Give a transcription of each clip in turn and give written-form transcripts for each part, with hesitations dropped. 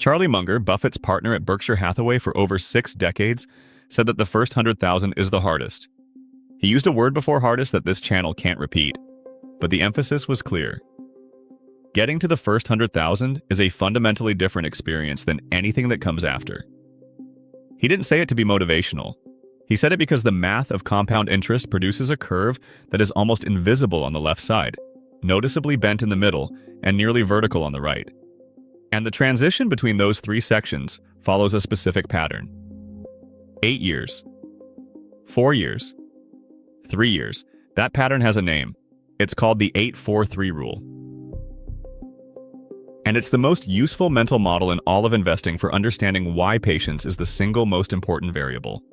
Charlie Munger, Buffett's partner at Berkshire Hathaway for over 6 decades, said that the first 100,000 is the hardest. He used a word before hardest that this channel can't repeat, but the emphasis was clear. Getting to the first 100,000 is a fundamentally different experience than anything that comes after. He didn't say it to be motivational. He said it because the math of compound interest produces a curve that is almost invisible on the left side, noticeably bent in the middle, and nearly vertical on the right. And the transition between those 3 sections follows a specific pattern. 8 years. 4 years. 3 years. That pattern has a name. It's called the 8-4-3 rule. And it's the most useful mental model in all of investing for understanding why patience is the single most important variable.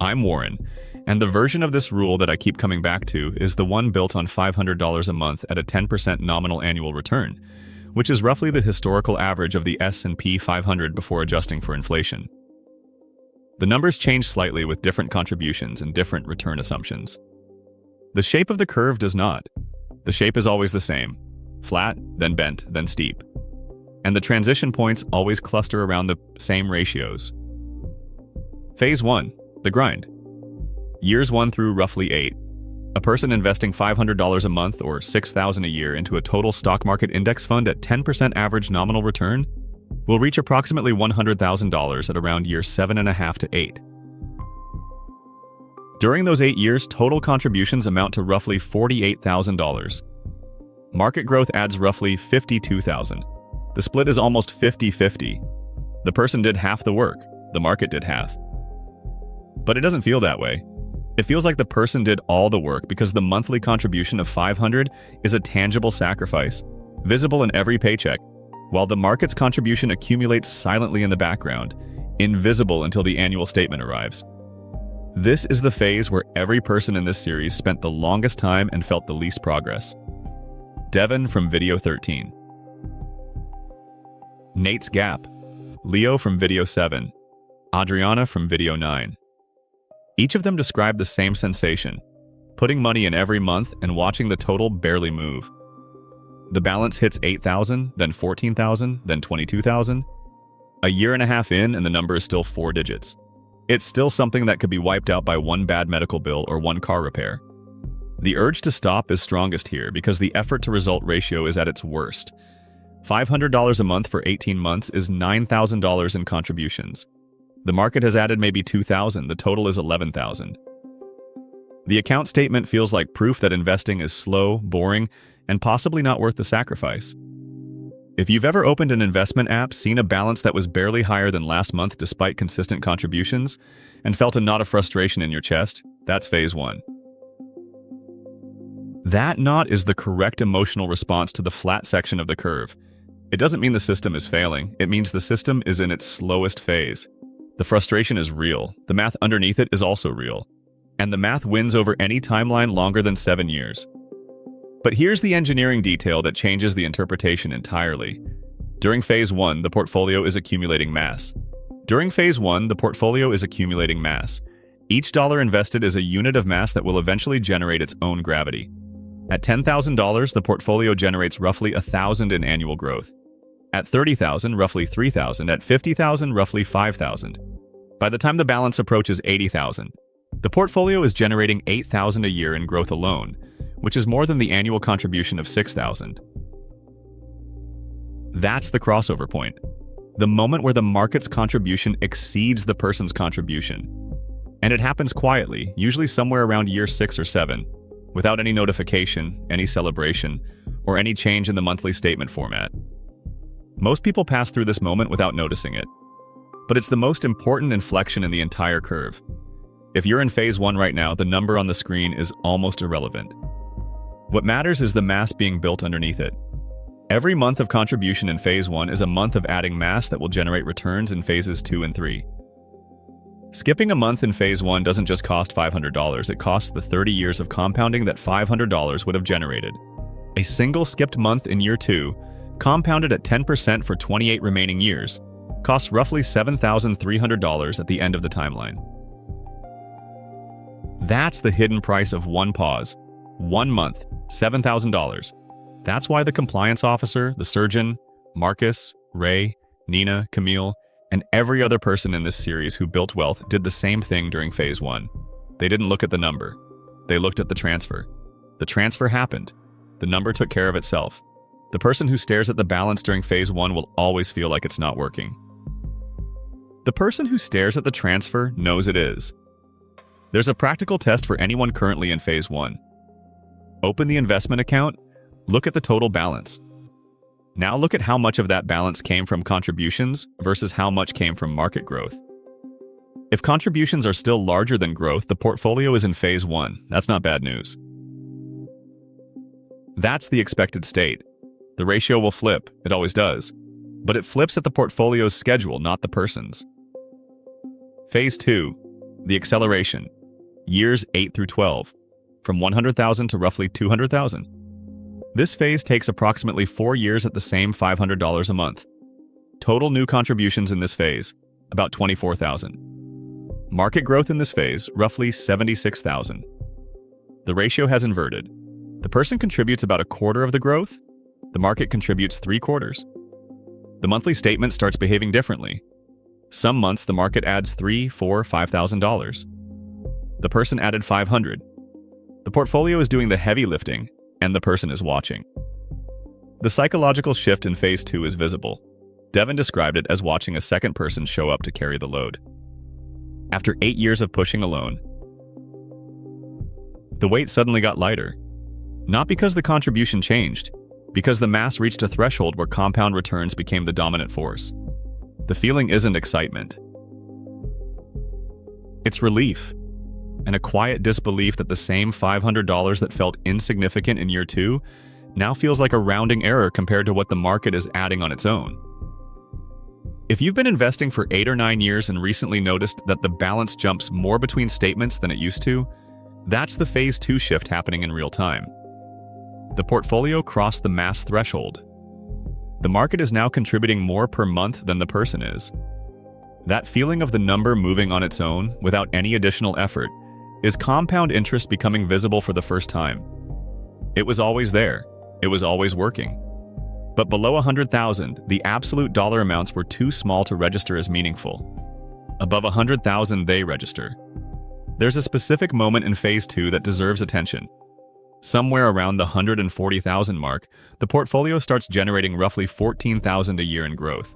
I'm Warren, and the version of this rule that I keep coming back to is the one built on $500 a month at a 10% nominal annual return, which is roughly the historical average of the S&P 500 before adjusting for inflation. The numbers change slightly with different contributions and different return assumptions. The shape of the curve does not. The shape is always the same: flat, then bent, then steep. And the transition points always cluster around the same ratios. Phase 1. The grind. Years 1 through roughly 8. A person investing $500 a month or $6,000 a year into a total stock market index fund at 10% average nominal return will reach approximately $100,000 at around year 7.5 to 8. During those 8 years, total contributions amount to roughly $48,000. Market growth adds roughly $52,000. The split is almost 50-50. The person did half the work, the market did half. But it doesn't feel that way. It feels like the person did all the work because the monthly contribution of $500 is a tangible sacrifice, visible in every paycheck, while the market's contribution accumulates silently in the background, invisible until the annual statement arrives. This is the phase where every person in this series spent the longest time and felt the least progress. Devin from video 13. Nate's Gap. Leo from video 7. Adriana from video 9. Each of them described the same sensation: putting money in every month and watching the total barely move. The balance hits 8,000, then 14,000, then 22,000. A year and a half in, and the number is still 4 digits. It's still something that could be wiped out by one bad medical bill or one car repair. The urge to stop is strongest here because the effort to result ratio is at its worst. $500 a month for 18 months is $9,000 in contributions. The market has added maybe 2,000, the total is 11,000. The account statement feels like proof that investing is slow, boring, and possibly not worth the sacrifice. If you've ever opened an investment app, seen a balance that was barely higher than last month despite consistent contributions, and felt a knot of frustration in your chest, that's phase 1. That knot is the correct emotional response to the flat section of the curve. It doesn't mean the system is failing, it means the system is in its slowest phase. The frustration is real, the math underneath it is also real, and the math wins over any timeline longer than 7 years. But here's the engineering detail that changes the interpretation entirely. During phase 1, the portfolio is accumulating mass. Each dollar invested is a unit of mass that will eventually generate its own gravity. At $10,000, the portfolio generates roughly 1,000 in annual growth. At 30,000, roughly 3,000. At 50,000, roughly 5,000. By the time the balance approaches 80,000, the portfolio is generating 8,000 a year in growth alone, which is more than the annual contribution of 6,000. That's the crossover point. The moment where the market's contribution exceeds the person's contribution. And it happens quietly, usually somewhere around year 6 or 7, without any notification, any celebration, or any change in the monthly statement format. Most people pass through this moment without noticing it. But it's the most important inflection in the entire curve. If you're in phase 1 right now, the number on the screen is almost irrelevant. What matters is the mass being built underneath it. Every month of contribution in phase 1 is a month of adding mass that will generate returns in phases 2 and 3. Skipping a month in phase 1 doesn't just cost $500, it costs the 30 years of compounding that $500 would have generated. A single skipped month in year 2, compounded at 10% for 28 remaining years, costs roughly $7,300 at the end of the timeline. That's the hidden price of one pause. 1 month, $7,000. That's why the compliance officer, the surgeon, Marcus, Ray, Nina, Camille, and every other person in this series who built wealth did the same thing during phase 1. They didn't look at the number. They looked at the transfer. The transfer happened. The number took care of itself. The person who stares at the balance during phase 1 will always feel like it's not working. The person who stares at the transfer knows it is. There's a practical test for anyone currently in phase 1. Open the investment account, look at the total balance. Now look at how much of that balance came from contributions versus how much came from market growth. If contributions are still larger than growth, the portfolio is in phase 1. That's not bad news. That's the expected state. The ratio will flip, it always does. But it flips at the portfolio's schedule, not the person's. Phase 2, the acceleration. Years 8 through 12, from 100,000 to roughly 200,000. This phase takes approximately 4 years at the same $500 a month. Total new contributions in this phase, about 24,000. Market growth in this phase, roughly 76,000. The ratio has inverted. The person contributes about a quarter of the growth. The market contributes 3/4. The monthly statement starts behaving differently. Some months the market adds $3,000, $4,000, $5,000. The person added 500. The portfolio is doing the heavy lifting, and the person is watching. The psychological shift in phase 2 is visible. Devin described it as watching a second person show up to carry the load. After 8 years of pushing alone, the weight suddenly got lighter. Not because the contribution changed, because the mass reached a threshold where compound returns became the dominant force. The feeling isn't excitement. It's relief, and a quiet disbelief that the same $500 that felt insignificant in year 2 now feels like a rounding error compared to what the market is adding on its own. If you've been investing for 8 or 9 years and recently noticed that the balance jumps more between statements than it used to, that's the phase 2 shift happening in real time. The portfolio crossed the mass threshold. The market is now contributing more per month than the person is. That feeling of the number moving on its own, without any additional effort, is compound interest becoming visible for the first time. It was always there. It was always working. But below 100,000, the absolute dollar amounts were too small to register as meaningful. Above 100,000, they register. There's a specific moment in phase 2 that deserves attention. Somewhere around the 140,000 mark, the portfolio starts generating roughly 14,000 a year in growth.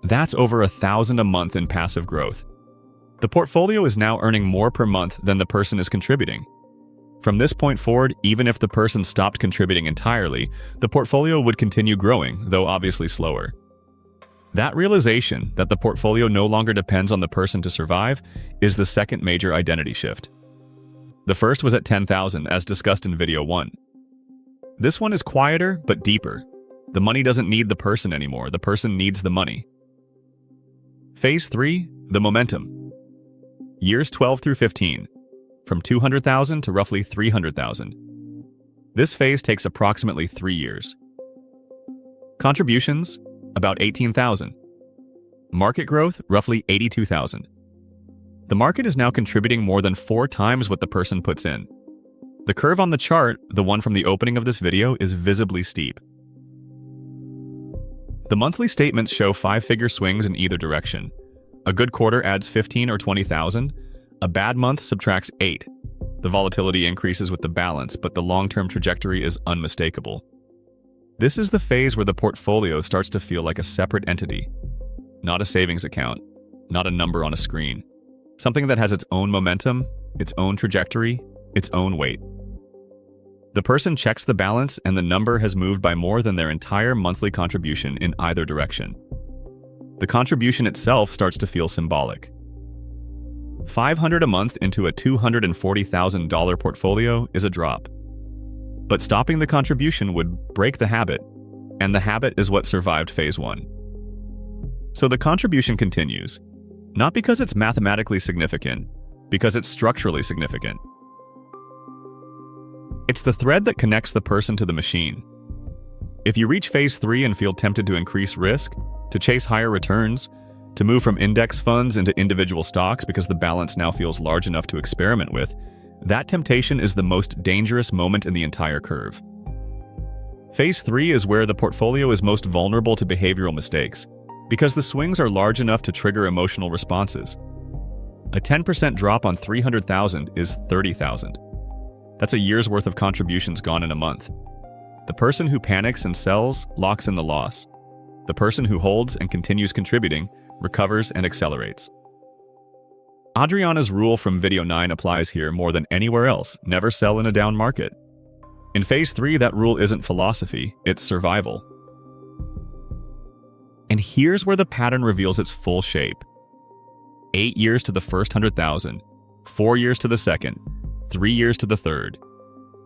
That's over 1,000 a month in passive growth. The portfolio is now earning more per month than the person is contributing. From this point forward, even if the person stopped contributing entirely, the portfolio would continue growing, though obviously slower. That realization that the portfolio no longer depends on the person to survive is the second major identity shift. The first was at 10,000, as discussed in video 1. This one is quieter, but deeper. The money doesn't need the person anymore, the person needs the money. Phase 3, the momentum. Years 12 through 15, from 200,000 to roughly 300,000. This phase takes approximately 3 years. Contributions, about 18,000. Market growth, roughly 82,000. The market is now contributing more than 4 times what the person puts in. The curve on the chart, the one from the opening of this video, is visibly steep. The monthly statements show 5-figure swings in either direction. A good quarter adds 15 or 20,000. A bad month subtracts 8. The volatility increases with the balance, but the long-term trajectory is unmistakable. This is the phase where the portfolio starts to feel like a separate entity. Not a savings account, not a number on a screen. Something that has its own momentum, its own trajectory, its own weight. The person checks the balance and the number has moved by more than their entire monthly contribution in either direction. The contribution itself starts to feel symbolic. $500 a month into a $240,000 portfolio is a drop. But stopping the contribution would break the habit, and the habit is what survived phase 1. So the contribution continues, not because it's mathematically significant, because it's structurally significant. It's the thread that connects the person to the machine. If you reach phase 3 and feel tempted to increase risk, to chase higher returns, to move from index funds into individual stocks because the balance now feels large enough to experiment with, that temptation is the most dangerous moment in the entire curve. Phase 3 is where the portfolio is most vulnerable to behavioral mistakes, because the swings are large enough to trigger emotional responses. A 10% drop on 300,000 is 30,000. That's a year's worth of contributions gone in a month. The person who panics and sells locks in the loss. The person who holds and continues contributing recovers and accelerates. Adriana's rule from video 9 applies here more than anywhere else: never sell in a down market. In Phase 3, that rule isn't philosophy, it's survival. And here's where the pattern reveals its full shape. 8 years to the first 100,000, 4 years to the second, 3 years to the third.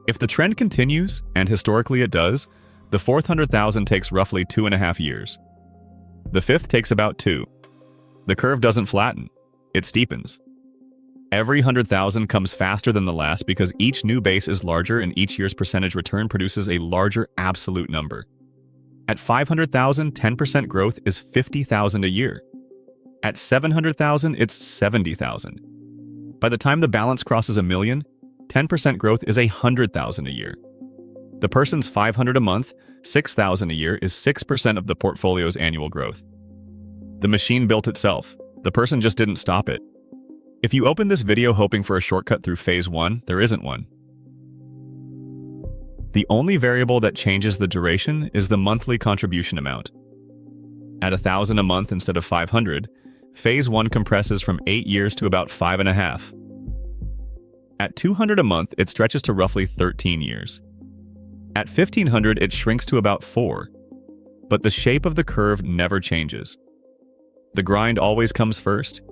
If the trend continues, and historically it does, the fourth 100,000 takes roughly 2.5 years. The fifth takes about 2. The curve doesn't flatten, it steepens. Every 100,000 comes faster than the last because each new base is larger and each year's percentage return produces a larger absolute number. At 500,000, 10% growth is 50,000 a year. At 700,000, it's 70,000. By the time the balance crosses $1 million, 10% growth is 100,000 a year. The person's 500 a month, 6,000 a year is 6% of the portfolio's annual growth. The machine built itself. The person just didn't stop it. If you open this video hoping for a shortcut through Phase 1, there isn't one. The only variable that changes the duration is the monthly contribution amount. At 1,000 a month instead of 500, Phase 1 compresses from 8 years to about 5.5. At 200 a month, it stretches to roughly 13 years. At 1,500, it shrinks to about 4. But the shape of the curve never changes. The grind always comes first,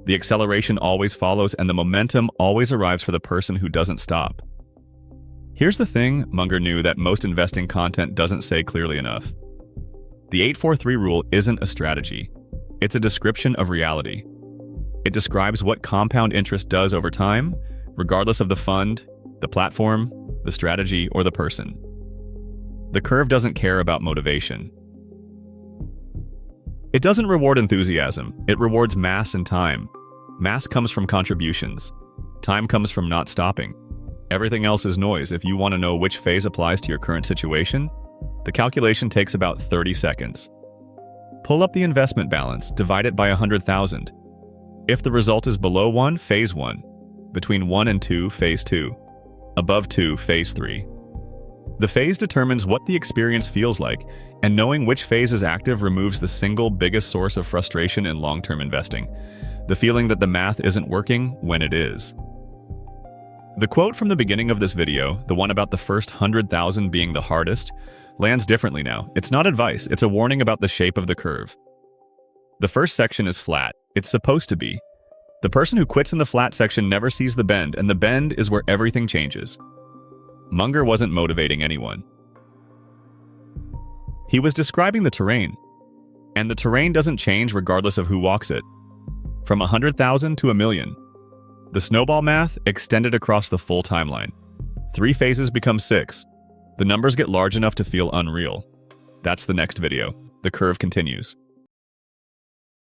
the acceleration always follows, and the momentum always arrives for the person who doesn't stop. Here's the thing Munger knew that most investing content doesn't say clearly enough. The 843 rule isn't a strategy. It's a description of reality. It describes what compound interest does over time, regardless of the fund, the platform, the strategy, or the person. The curve doesn't care about motivation. It doesn't reward enthusiasm, it rewards mass and time. Mass comes from contributions. Time comes from not stopping. Everything else is noise. If you want to know which phase applies to your current situation, the calculation takes about 30 seconds. Pull up the investment balance, divide it by 100,000. If the result is below 1, Phase 1. Between 1 and 2, Phase 2. Above 2, Phase 3. The phase determines what the experience feels like, and knowing which phase is active removes the single biggest source of frustration in long-term investing: the feeling that the math isn't working when it is. The quote from the beginning of this video, the one about the first 100,000 being the hardest, lands differently now. It's not advice, it's a warning about the shape of the curve. The first section is flat. It's supposed to be. The person who quits in the flat section never sees the bend, and the bend is where everything changes. Munger wasn't motivating anyone. He was describing the terrain. And the terrain doesn't change regardless of who walks it. From 100,000 to 1 million. The snowball math extended across the full timeline. 3 phases become 6. The numbers get large enough to feel unreal. That's the next video. The curve continues.